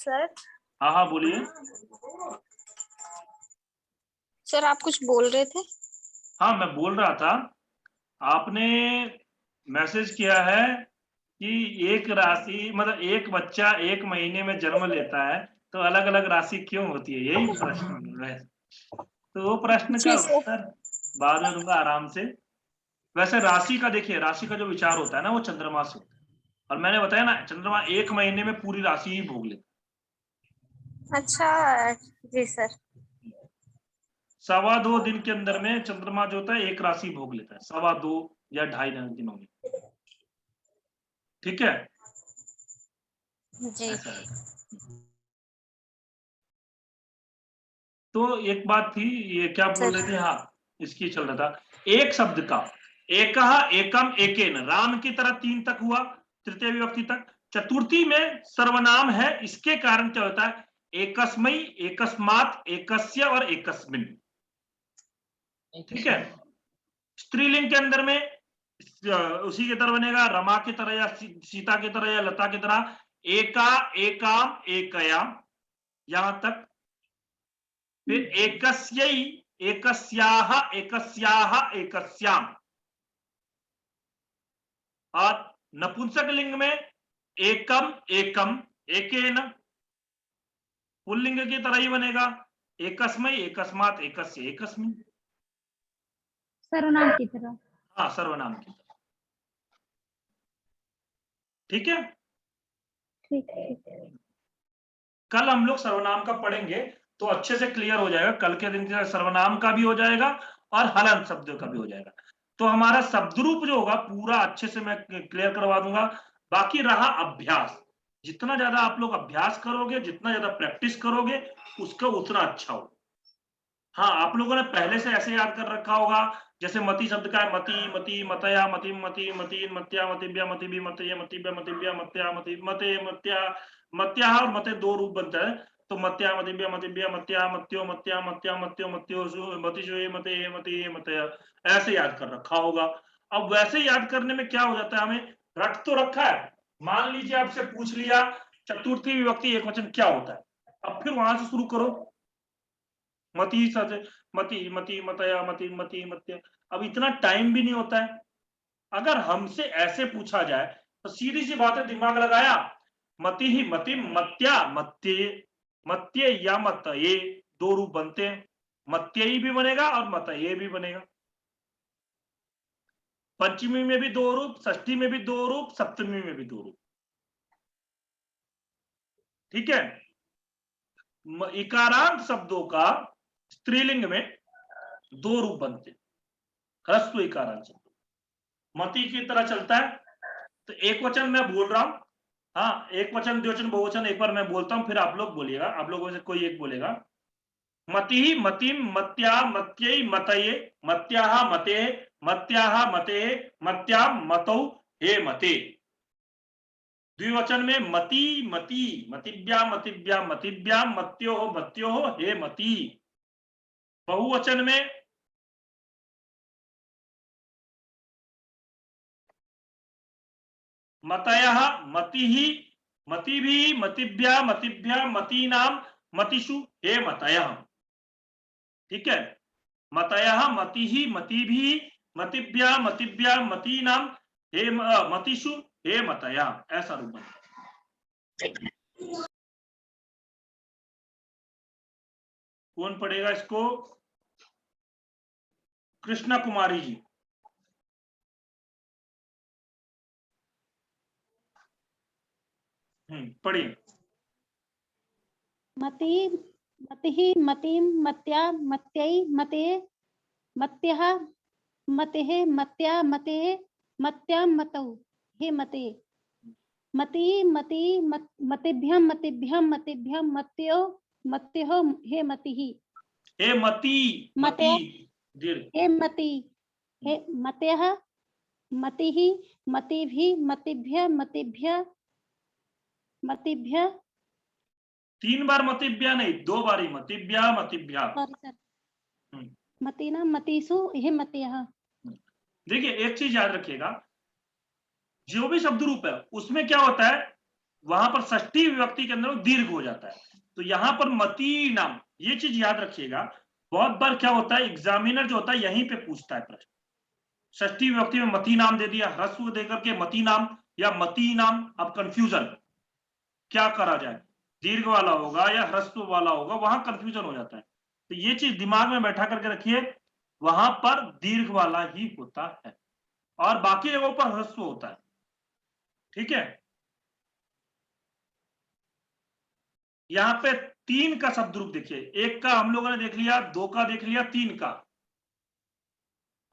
Sir. हाँ हाँ बोलिए। सर आप कुछ बोल रहे थे? हाँ मैं बोल रहा था, आपने मैसेज किया है कि एक राशि मतलब एक बच्चा एक महीने में जन्म लेता है तो अलग अलग राशि क्यों होती है, यही प्रश्न है। तो वो प्रश्न का जी सर। उत्तर बाद में दूंगा आराम से। वैसे राशि का देखिए, राशि का जो विचार होता है ना वो चंद्रमा से होता है, और मैंने बताया ना चंद्रमा एक महीने में पूरी राशि ही भोग लेता अच्छा जी सर। है। 2.25 दिन के अंदर में चंद्रमा जो होता है एक राशि भोग लेता है, 2.25 या 2.5 दिनों में। ठीक है, जी। ऐसा है। तो एक बात थी, ये क्या बोल सर रहे थे, हाँ इसकी चल रहा था। एक शब्द का एकह एकम एकेन, राम की तरह 3 तक हुआ, तृतीय विभक्ति तक। चतुर्थी में सर्वनाम है, इसके कारण क्या होता है, एकस्मई, एकस्मात, एकस्य और एकस्मिन। ठीक है, स्त्रीलिंग के अंदर में उसी की तरह बनेगा, रमा की तरह या सीता की तरह या लता की तरह, एका, एकाम, एकया, यहां तक। फिर एकस्यै, एकस्याः, एकस्याः, एकस्याम। और नपुंसक लिंग में एकम, एकम, एकेन, पुल्लिंग की तरह ही बनेगा, एकस्मै, एकस्मात, एकस्य, एकस्मिन। सर्वनाम की तरह। हाँ सर्वनाम की तरह। ठीक है, ठीक है। कल हम लोग सर्वनाम का पढ़ेंगे तो अच्छे से क्लियर हो जाएगा। कल के दिन सर्वनाम का भी हो जाएगा और हलन शब्द का भी हो जाएगा। तो हमारा शब्द रूप जो होगा पूरा अच्छे से मैं क्लियर करवा दूंगा। बाकी रहा अभ्यास, जितना ज्यादा आप लोग अभ्यास करोगे, जितना ज्यादा प्रैक्टिस करोगे, उसका उतना अच्छा होगा। हाँ आप लोगों ने पहले से ऐसे याद कर रखा होगा, जैसे मति शब्द का है मति, मति, मतया, मति, मति, मतीन, मत्या, मतिभ्या, मतिभि, मतये, मतिभ्य, मतिभ्या, मत्या, मति, मते, मत्या, मत्या और मते 2 रूप बनता है। तो मत्या, मतिभ्या, मतिभ्या, मत्या, मत्यो, मत्या, मत्या, मत्यो, मत्यो, मतिशु, मते, मति, मतया, ऐसे याद कर रखा होगा। अब वैसे याद करने में क्या हो जाता है, हमें रख तो रखा है। मान लीजिए आपसे पूछ लिया चतुर्थी विभक्ति एकवचन क्या होता है, अब फिर वहां से शुरू करो। मति सच, मति, मति, मतया, मति, मति, मत्या। अब इतना टाइम भी नहीं होता है। अगर हमसे ऐसे पूछा जाए तो सीधी सी बात है, दिमाग लगाया, मति ही मति, मत्या, मत्ये, मत्ये या मतये 2 रूप बनते हैं। मत्ययी भी बनेगा और मतये भी बनेगा। पंचमी में भी 2 रूप, षष्ठी में भी 2 रूप, सप्तमी में भी 2 रूप। ठीक है, इकारांत शब्दों का स्त्रीलिंग में 2 रूप बनते हैं, ह्रस्व इकारांत शब्द। मति की तरह चलता है। तो एक वचन मैं बोल रहा हूं, हाँ एक वचन, द्विवचन, बहुवचन एक बार मैं बोलता हूं, फिर आप लोग बोलिएगा, आप लोगों से कोई एक बोलेगा। मति, मतिम, मत्या, मत्यै, मतये, मत्याः, मते, मत्याः, मते, मत्याम, मतौ, हे मते। द्विवचन में मति, मति, मतिभ्या, मतिभ्या, मतिभ्या, मत्यो, मत्यो, हे मति। बहुवचन में मतयः, मतिः, मतिभिः, मतिभ्या, मतिभ्या, मतीनाम, मतिषु, हे मतयः। ठीक है, मतयः, मतिः, मतिभिः, मतिभ्या, मतिभ्या, मतीनाम, हे मतिषु, हे मतयः, ऐसा रूप बनता है। कौन पढ़ेगा इसको? कृष्णा कुमारी जी। पढ़िए। मति, मतिः, मतिं, मत्या, मत्यै, मते, मत्यः, मतेः, मत्या, मते, मत्यां, मतौ, हे मते। मति, मति, मतिभ्यां, मतिभ्यां, मतिभ्यां, मत्यो, मत्यो, हे मतिः। हे मति, मति मतया, दीर्घ। हे मति, हे मत्यः, मतिः, मतिभिः, मतिभ्य, मतिभ्य, मतिभ्य, 3 बार मतिभ्या नहीं, 2 बार ही मतिभ्या, मतिभ्या। सॉरी सर, मतिना, मतिषु, हे मत्यः। देखिए एक चीज याद रखिएगा, जो भी शब्द रूप है उसमें क्या होता है, वहां पर षष्ठी विभक्ति के अंदर वो दीर्घ हो जाता है। तो यहाँ पर मती नाम, ये चीज याद रखिएगा, बहुत बार क्या होता है एग्जामिनर जो होता है यहीं पे पूछता है प्रश्न, षष्ठी विभक्ति में मती नाम दे दिया, ह्रस्व देकर के मती नाम या मती नाम, अब कंफ्यूजन क्या करा जाए, दीर्घ वाला होगा या ह्रस्व वाला होगा, वहां कंफ्यूजन हो जाता है। तो ये चीज दिमाग में बैठा करके रखिए, वहां पर दीर्घ वाला ही होता है और बाकी जगहों पर ह्रस्व होता है। ठीक है, यहाँ पे 3 का शब्द रूप देखिए, 1 का हम लोगों ने देख लिया, 2 का देख लिया, 3 का।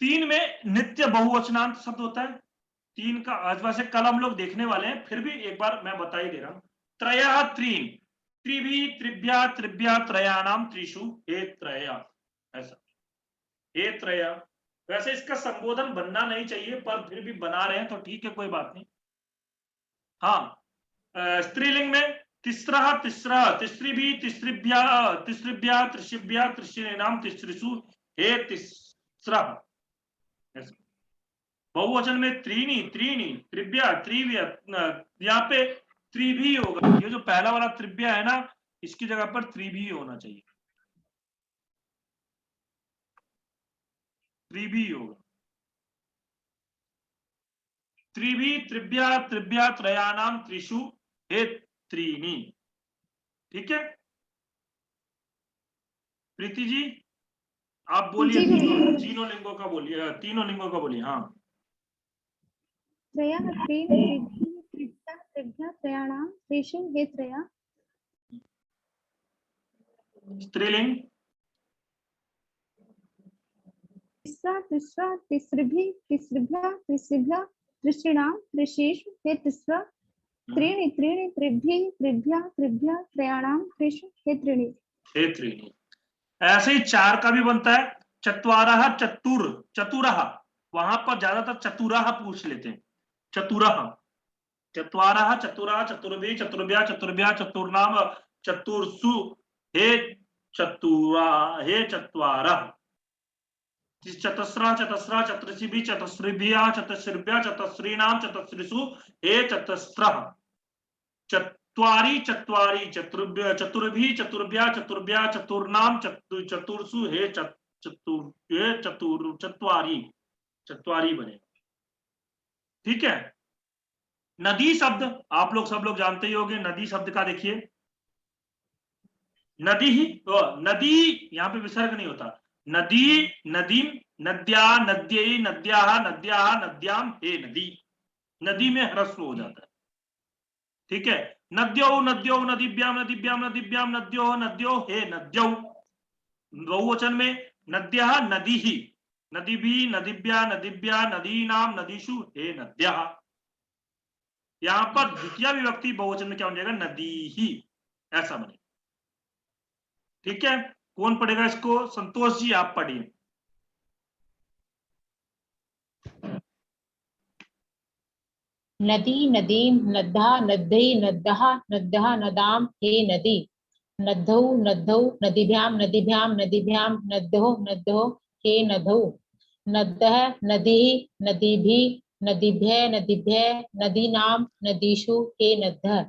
3 में नित्य बहुवचनांत शब्द होता है। 3 का आज वैसे कल हम लोग देखने वाले हैं, फिर भी एक बार मैं बता ही दे रहा हूं। त्रया त्रीन, त्रिभी त्रिभ्या त्रिभ्या त्रयाणाम त्रिषु हे त्रया, ऐसा हे त्रया। वैसे इसका संबोधन बनना नहीं चाहिए पर फिर भी बना रहे हैं तो ठीक है, कोई बात नहीं। हाँ, स्त्रीलिंग में तिस्रः तिस्रः, तिस्रिभी तिस्रिभ्या तिस्रिभ्या त्रिशिभ्या त्रिशिणाम त्रिसृषु हे तिस्रः। बहुवचन में त्रीणी त्रीणी त्रिभ्या त्रिव्य, यहाँ पे त्रिभी होगा। ये जो पहला वाला त्रिभ्या है ना, इसकी जगह पर त्रिभी होना चाहिए, त्रिभी होगा। त्रिभी त्रिभ्या त्रिभ्या त्रयाणाम त्रिषु हे त्रीणी। ठीक है प्रीति जी, आप बोलिए, तीनों लिंगों का बोलिए, तीनों लिंगों का बोलिए। हाँ, त्रयः त्रीणि त्रिभिः त्रिभ्यः त्रिभ्यः त्रयाणां त्रिषु हे त्रया। स्त्रीलिंग तिस्रः तिस्रः तिस्रिभिः तिस्रिभ्यः तिस्रिभ्यः त्रिसृणां त्रिषु हे तिस्रः। त्रीणि त्रीणि त्रिभिः त्रिभ्यः त्रिभ्यः त्रयाणां त्रिषु हे त्रीणि। हे त्रीणि। ऐसे ही 4 का भी बनता है, चत्वारः चतुर चतुरः, वहां पर ज्यादातर चतुरः पूछ लेते हैं, चतुरः चत्वारः चतुरः चतुर्भिः चतुर्भ्यः चतुर्भ्यः चतुर्नाम चतुर्षु हे चतुरा हे चत्वारः। चतस्रः चतस्रः चतुर्षिभिः चतुस्रिभ्यः चतुस्रिभ्यः चतुस्रीणाम चतुस्रिषु हे चतस्रः। चत्वारि चत्वारि चतुर्भ्यः चतुर्भिः चतुर्भ्यः चतुर्भ्यः चतुर्नाम चतुर्षु हे चत्वारि, चत्वारि बने। ठीक है, नदी शब्द आप लोग सब लोग जानते ही होंगे। नदी शब्द का देखिए, नदी ही नदी, यहाँ पे विसर्ग नहीं होता। नदी नदीम नद्या नद्यै नद्याः नद्याः नद्याम हे नदी, नदी में ह्रस्व हो जाता है। ठीक है, नद्यो नद्यो नदीभ्याम नदीभ्याम नदीभ्याम नद्यो नद्यो हे नद्यो। बहुवचन में नद्यः नदीः, नदीभिः नदीभ्यः नदीभ्यः नदीनाम नदीषु हे नद्यः। यहां पर द्वितीय विभक्ति बहुवचन में क्या हो जाएगा, नदी ही, ऐसा बने। ठीक है, कौन पढ़ेगा इसको? संतोष जी आप पढ़िए। नदी नदीम नद्धा नद्यै नद्दः नद्यः नदाम हे नदी। नद्धौ नद्धौ नदीभ्याम नदीभ्याम नदीभ्यां नद्यो नद्यो हे नधौ। नद्दः नदी नदीभिः नदीभ्यः नदीभ्यः नदीनाम नदीषु हे नद्दः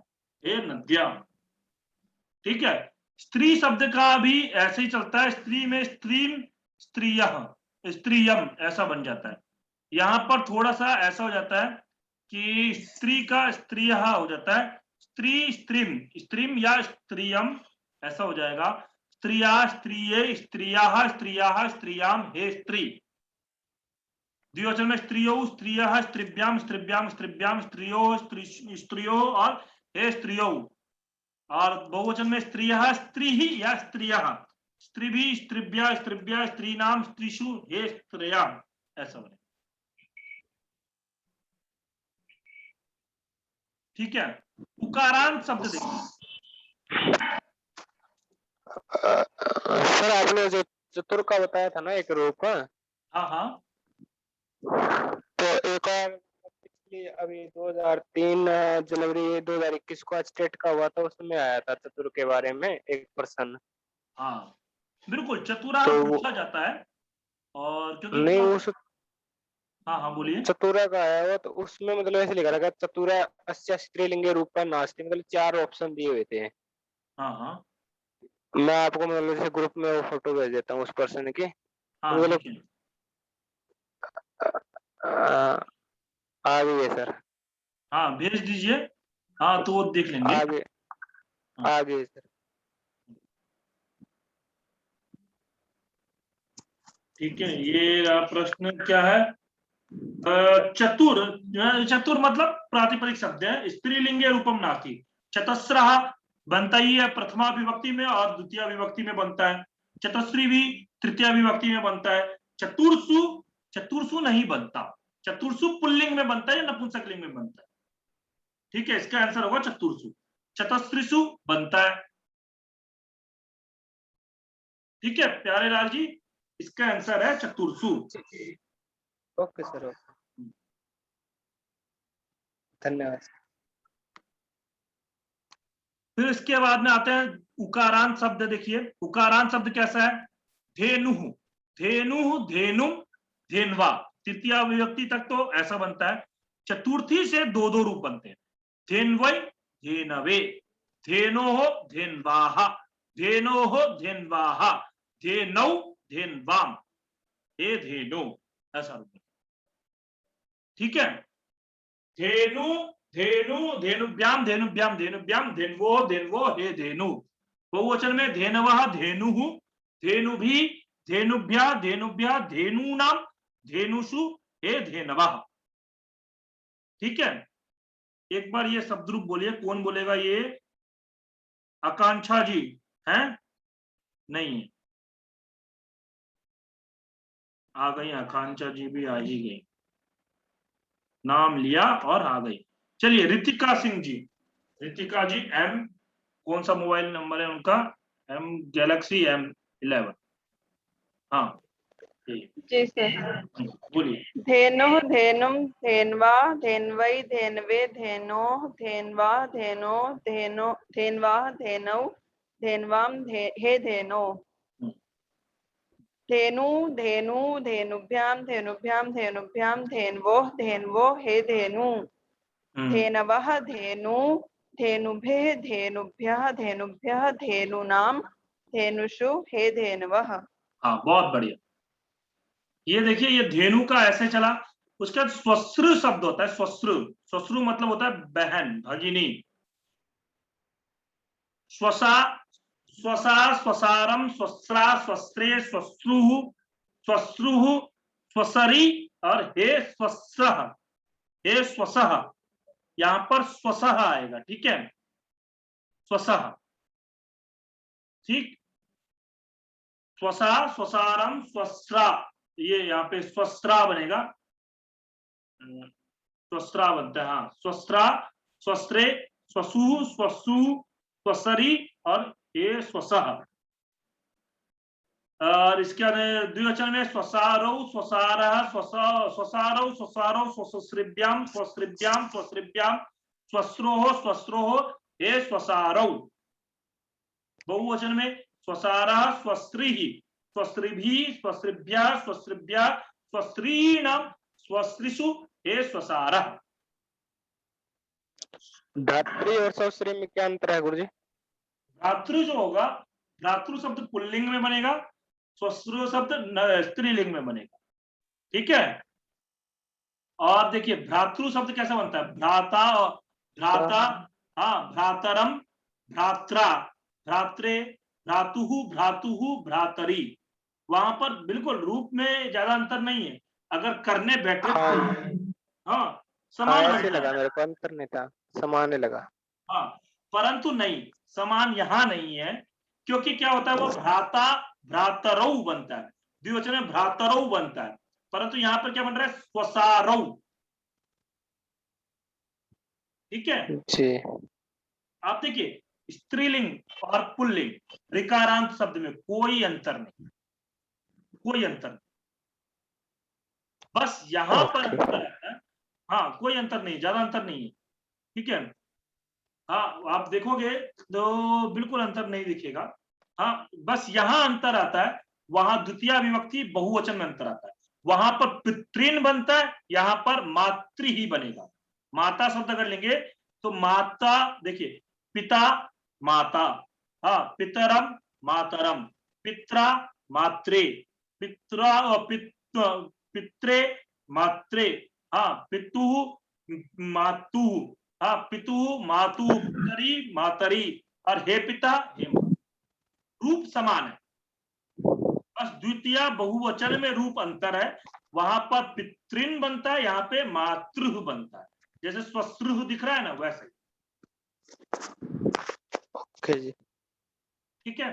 हे नद्या। ठीक है, स्त्री शब्द का भी ऐसे ही चलता है, स्त्री में स्त्रीन स्त्रियः स्त्रियम ऐसा बन जाता है। यहां पर थोड़ा सा ऐसा हो जाता है कि स्त्री का स्त्रियः हो जाता है, स्त्री स्त्रीम स्त्रीम या स्त्रियम ऐसा हो जाएगा। स्त्रिया स्त्रिये स्त्रियाः स्त्रियाः स्त्रियाम हे स्त्री। द्विवचन में स्त्रियो स्त्रियः स्त्रिभ्याम स्त्रिभ्याम स्त्रिभ्याम स्त्रियो स्त्रियो और हे स्त्रियो। और बहुवचन में स्त्रियः स्त्रीः या स्त्रियः स्त्रीभिः स्त्रिभ्यः स्त्रिभ्यः स्त्रीणाम स्त्रीषु हे स्त्रिया, ऐसा बने। ठीक है, उकारांत शब्द देखिए। सर आपने जो चतुर का बताया था ना एक रूप, हाँ हाँ, तो एक और पिछली अभी 2003 जनवरी 2021 को स्टेट का हुआ था, उसमें आया था चतुर के बारे में एक प्रश्न। हाँ बिल्कुल, चतुरा तो पूछा जाता है। और क्योंकि नहीं उस हाँ हाँ बोलिए। चतुरा का है वो, तो उसमें मतलब ऐसे लिखा था चतुरा अस्य स्त्रीलिंगे रूप का नास्ति, मतलब 4 ऑप्शन दिए हुए थे। हाँ हाँ मैं आपको मतलब जैसे ग्रुप में वो फोटो भेज देता हूँ उस पर्सन की, हाँ मतलब ठीक है। आ गई है सर, हाँ भेज दीजिए। हाँ तो वो देख लेंगे। आ गई, हाँ। आ गई सर। ठीक है, ये प्रश्न क्या है? चतुर, चतुर मतलब प्रातिपदिक शब्द है, स्त्रीलिंगे रूपम नास्ति। चतस्रः बनता ही है प्रथमा विभक्ति में और द्वितीय विभक्ति में बनता है। चतस्री भी तृतीय विभक्ति में बनता है। चतुर्सु, चतुर्सु नहीं बनता। चतुर्सु पुल्लिंग में बनता है या नपुंसकलिंग में बनता है? ठीक है, इसका आंसर होगा चतुर्सु। चतस्त्रिसु बनता है। ठीक है प्यारे लाल जी, इसका आंसर है चतुर्सु। ओके सर, ओके, धन्यवाद। फिर इसके बाद में आते हैं उकारांत शब्द। देखिए उकारांत शब्द कैसा है? धेनु, धेनु, धेनुम, धेनवा। तृतीय विभक्ति तक तो ऐसा बनता है। चतुर्थी से दो दो रूप बनते हैं, धेनवै, धेनवे, धेनोः, धेनवाः, धेनोः, धेनवाः, धेनौ, धेनवाम, हे धेनु, ऐसा रूप। ठीक है, धेनु, धेनु, धेनुभ्याम, धेनुभ्याम, धेनुभ्याम, धेन्वो, धेन्वो, हे धेनु। बहुवचन में धेनवः, धेनुः, धेनुभि, धेनुभ्यः, धेनुभ्यः, धेनूनाम, धेनुषु, हे धेनवः। ठीक है, एक बार ये शब्द रूप बोलिए, कौन बोलेगा ये? आकांक्षा जी हैं? नहीं है, आ गई आकांक्षा जी भी, आ ही गई, नाम लिया और आ गई। चलिए रितिका सिंह जी, रितिका जी एम, कौन सा मोबाइल नंबर है उनका? M Galaxy M11। हाँ जी सर। बोलिए। धेनुः, धेनुम, धेन्वा, धेन्वै, धेनवे, धेनोः, धेन्वा, धेनो, धेनो, धेन्वा, धेनौ, धेन्वाम, हे धेनो। धेनु, धेनु, धेनुभ्याम, धेनुभ्याम, धेनुभ्याम, धेन्वोः, धेन्वो, हे धेनु। धेनवः, धेनु, धेनुभिः, धेनुभ्यः, धेनुभ्यः, धेनूनाम, धेनुषु, हे धेनवः। हाँ बहुत बढ़िया। ये देखिए ये धेनु का ऐसे चला, उसका स्वश्रु शब्द होता है। स्वश्रु, स्वश्रु मतलब होता है बहन, भगिनी। स्वसा, स्वसा, स्वसारम, स्वस्रा, स्वस्त्रे, स्वश्रुः, स्वश्रुः, स्वसरी और हे स्वसः, हे स्वसः। यहां पर स्वसः आएगा। ठीक है, स्वसः। ठीक, स्वसा, स्वसारम, स्वस्रा, ये यहाँ पे स्वस्त्रा बनेगा, स्वस्त्रा बनता है। हाँ स्वस्त्रा, स्वस्त्रे, स्वसु, स्वसु, स्वसरी और ये स्वसः। और इसके द्विवचन में स्वसारौ, स्वसारः, स्वसारौ, स्वसारौ, स्वसृभ्याम, स्वसृभ्याम, स्वसृभ्याम, स्वस्रोः, स्वस्रोः, हे स्वसारौ। बहुवचन में स्वसारः, स्वस्त्रीः, स्वस्त्रीभिः, स्वस्त्रीभ्यः, स्वस्त्रीभ्यः, स्वस्त्रीणाम, स्वस्त्रीषु, हे स्वसारः। धात्री और स्वश्री में क्या अंतर है गुरुजी? भ्रातृ जो होगा, भ्रातृ शब्द पुल्लिंग में बनेगा, स्वश्रु शब्द स्त्रीलिंग में बनेगा। ठीक है, और देखिए भ्रातृ शब्द कैसा बनता है? भ्राता, भ्राता, हाँ भ्रातरम, भ्रात्रा, भ्रात्रे, भ्रातुः, भ्रातुः, भ्रातरी। वहां पर बिल्कुल रूप में ज्यादा अंतर नहीं है, अगर करने बैठे हाँ समान ऐसे बनता लगा है। मेरे को, अंतर नहीं था, समान ही लगा। हाँ परंतु नहीं, समान यहाँ नहीं है, क्योंकि क्या होता है वो भ्राता, भ्रातरौ बनता है, द्विवचन में भ्रातरौ बनता है, परंतु यहाँ पर क्या बन रहा है? स्वसारौ। ठीक है, जी, आप देखिए स्त्रीलिंग और पुल्लिंग ऋकारांत शब्द में कोई अंतर नहीं, कोई अंतर नहीं, बस यहां पर अंतर है। हाँ कोई अंतर नहीं, ज्यादा अंतर नहीं है। ठीक है, हाँ आप देखोगे तो बिल्कुल अंतर नहीं दिखेगा। हाँ बस यहां अंतर आता है, वहां द्वितीय विभक्ति बहुवचन में अंतर आता है। वहां पर पितृन बनता है, यहां पर मातृ ही बनेगा। माता शब्द अगर लेंगे तो माता, देखिए पिता माता, हाँ पितरम मातरम, पित्रा मात्रे, पित्रा पित्रे मात्रे, हाँ पितु मातु, हाँ पितु मातु, पितरी मातरी, और हे पिता हे माता। रूप समान है, बस द्वितीय बहुवचन में रूप अंतर है। वहां पर पितृन बनता है, यहाँ पे मातृ बनता है। जैसे स्वश्रु दिख रहा है ना, वैसे। ओके जी। ठीक है,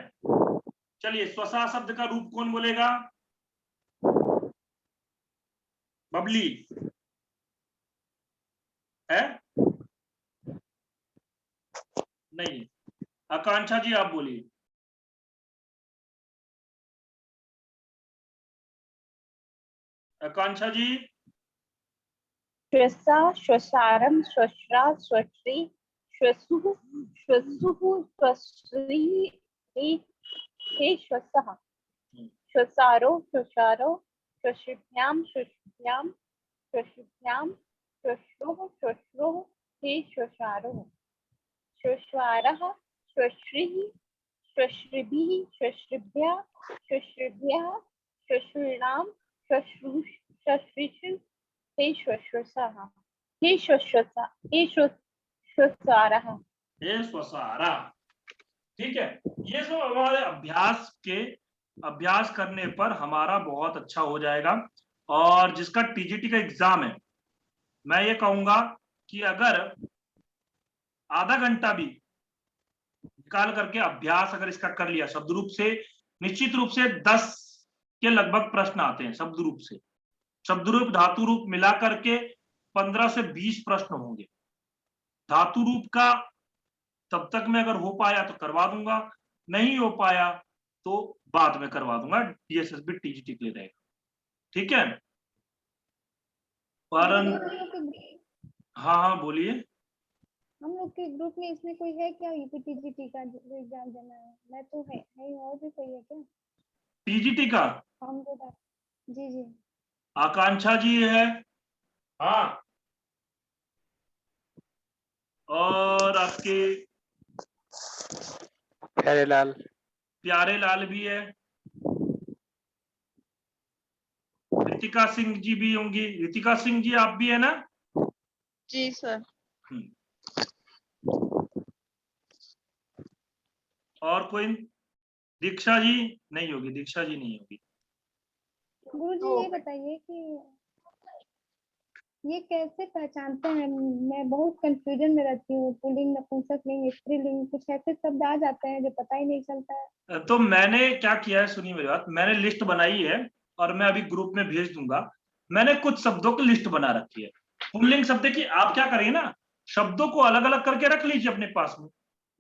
चलिए स्वसा शब्द का रूप कौन बोलेगा? बबली है? नहीं, आकांक्षा जी आप बोलिए। आकांक्षा जी। श्वसा श्वसारम श्वश्रा श्वश्री श्वसुः श्वसुः श्वश्री हे श्वसः श्वसारो श्वसारो श्वश्रिभ्यां श्वश्रिभ्यां श्वश्रिभ्यां श्वश्रुः श्वश्रुः हे श्वसारोः श्वश्वारः श्वश्रिः श्वश्रिभिः श्वश्रिभ्यः श्वश्रिभ्यः श्वश्रूणां श्वश्रुषु हे श्वश्वसः हे श्वश्वसा हे श्वसारः हे स्वसारा। ठीक है, ये सब हमारे अभ्यास करने पर हमारा बहुत अच्छा हो जाएगा। और जिसका टीजीटी का एग्जाम है, मैं ये कहूंगा कि अगर आधा घंटा भी निकाल करके अभ्यास अगर इसका कर लिया शब्द रूप से, निश्चित रूप से 10 के लगभग प्रश्न आते हैं शब्द रूप से। शब्द रूप धातु रूप मिला करके 15 से 20 प्रश्न होंगे। धातु रूप का तब तक मैं अगर हो पाया तो करवा दूंगा, नहीं हो पाया तो बाद में करवा दूंगा, डीएसएसबी टीजीटी के लिए रहेगा। ठीक है, पर हाँ हाँ बोलिए। हम लोग के ग्रुप में इसमें कोई है क्या यूपीटीजीटी का एग्जाम देना है? मैं तो है और भी कोई है क्या टीजीटी का? हम तो जी जी आकांक्षा जी है, हाँ, और आपके प्यारे लाल भी है, रितिका सिंह जी भी होंगी। रितिका सिंह जी आप भी है ना? जी सर। और कोई? दीक्षा जी नहीं होगी, दीक्षा जी नहीं होगी। गुरुजी ये बताइए कि ये कैसे पहचानते हैं? मैं बहुत कंफ्यूजन में रहती हूँ। पुल्लिंग, नपुंसकलिंग, स्त्रीलिंग, कुछ ऐसे शब्द आ जाते हैं जो पता ही नहीं चलता है। तो मैंने क्या किया है, सुनिए मेरी बात, मैंने लिस्ट बनाई है और मैं अभी ग्रुप में भेज दूंगा। मैंने कुछ शब्दों की लिस्ट बना रखी है पुल्लिंग शब्द की। आप क्या करिए ना, शब्दों को अलग अलग करके रख लीजिए अपने पास में,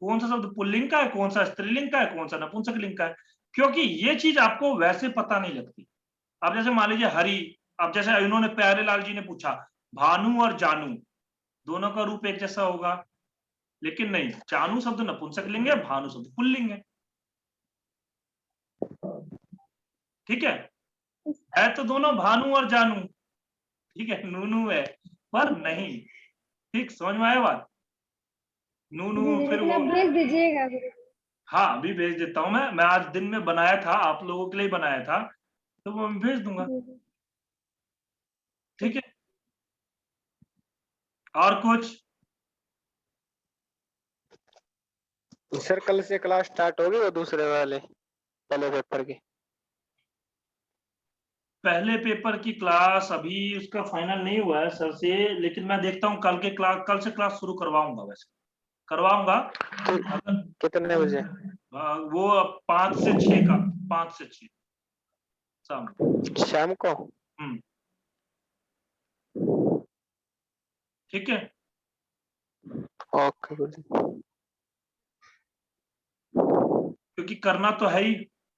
कौन सा शब्द पुल्लिंग का है, कौन सा स्त्रीलिंग का है, कौन सा नपुंसकलिंग का है, क्योंकि ये चीज आपको वैसे पता नहीं लगती। अब जैसे मान लीजिए हरि, अब जैसे इन्होंने प्यारे लाल जी ने पूछा भानु और जानू दोनों का रूप एक जैसा होगा, लेकिन नहीं, जानू शब्द नपुंसकलिंग है, भानु शब्द पुल्लिंग है। ठीक है तो दोनों भानु और जानू, ठीक है, नूनू है पर नहीं। ठीक, समझ में आया बात? नूनू फिर वो भेज दीजिएगा। हाँ अभी भेज देता हूं मैं आज दिन में बनाया था, आप लोगों के लिए बनाया था, तो वो मैं भेज दूंगा। ठीक है, और कुछ? सर कल से क्लास स्टार्ट होगी वो दूसरे वाले पहले पेपर की? पहले पेपर की क्लास अभी उसका फाइनल नहीं हुआ है सर से, लेकिन मैं देखता हूँ कल से क्लास शुरू करवाऊंगा। वैसे करवाऊंगा। कितने बजे? वो 5 से 6 का, 5 से 6 शाम को। ठीक है, ओके। क्योंकि करना तो है ही।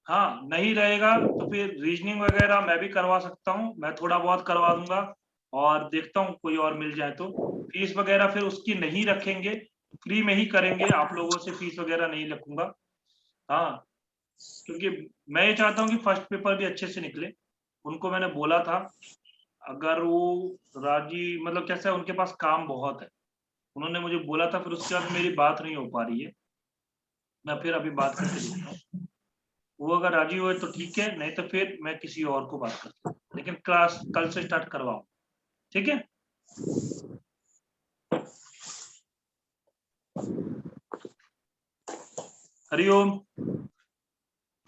हाँ नहीं रहेगा तो फिर रीजनिंग वगैरह मैं भी करवा सकता हूँ, मैं थोड़ा बहुत करवा दूंगा और देखता हूँ कोई और मिल जाए तो। फीस वगैरह फिर उसकी नहीं रखेंगे, फ्री में ही करेंगे, आप लोगों से फीस वगैरह नहीं रखूंगा। हाँ, क्योंकि मैं ये चाहता हूँ कि फर्स्ट पेपर भी अच्छे से निकले। उनको मैंने बोला था अगर वो राजी मतलब कैसा है, उनके पास काम बहुत है, उन्होंने मुझे बोला था, फिर उसके बाद मेरी बात नहीं हो पा रही है। मैं फिर अभी बात करके देखता हूँ, वो अगर राजी हुए तो ठीक है, नहीं तो फिर मैं किसी और को बात करता हूँ, लेकिन क्लास कल से स्टार्ट करवाऊँ, ठीक है। हरिओम।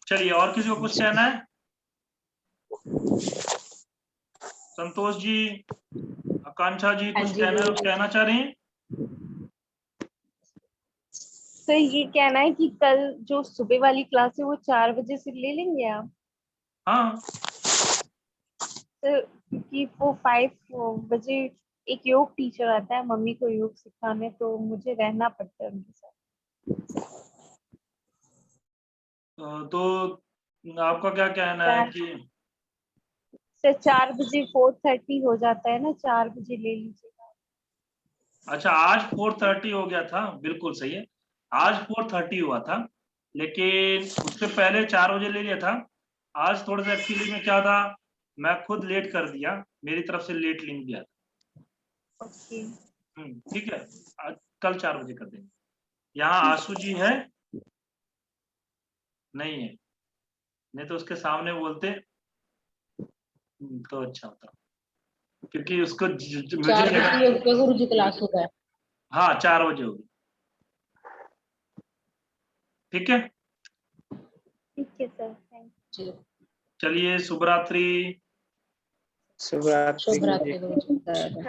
चलिए, और किसी को कुछ कहना है? संतोष जी, आकांक्षा जी, हाँ कुछ जी, कहना चाह रही हैं? तो ये कहना है कि कल जो सुबह वाली क्लास है वो 4 बजे से ले लेंगे आप? हाँ, तो क्योंकि वो 5 बजे एक योग टीचर आता है मम्मी को योग सिखाने, तो मुझे रहना पड़ता है उनके साथ। तो आपका क्या कहना है कि सर 4 बजे 4:30 हो जाता है ना, 4 बजे ले लीजिएगा। अच्छा, आज 4:30 हो गया था, बिल्कुल सही है, आज 4:30 हुआ था, लेकिन उससे पहले 4 बजे ले लिया था। आज थोड़ा सा एक्चुअली में क्या था, मैं खुद लेट कर दिया, मेरी तरफ से लेट लिंक दिया था। ओके, ठीक है, आज कल 4 बजे कर देंगे। यहाँ आशु जी है? नहीं है, नहीं तो उसके सामने बोलते तो अच्छा होता, क्योंकि उसको मुझे 4 बजे योग के गुरु जी क्लास होगा है। हाँ 4 बजे होगी, ठीक है। ठीक है सर, थैंक यू। चलिए, शुभ रात्रि। शुभ रात्रि शुभ गुरु जी। रात्रि गुरु जी।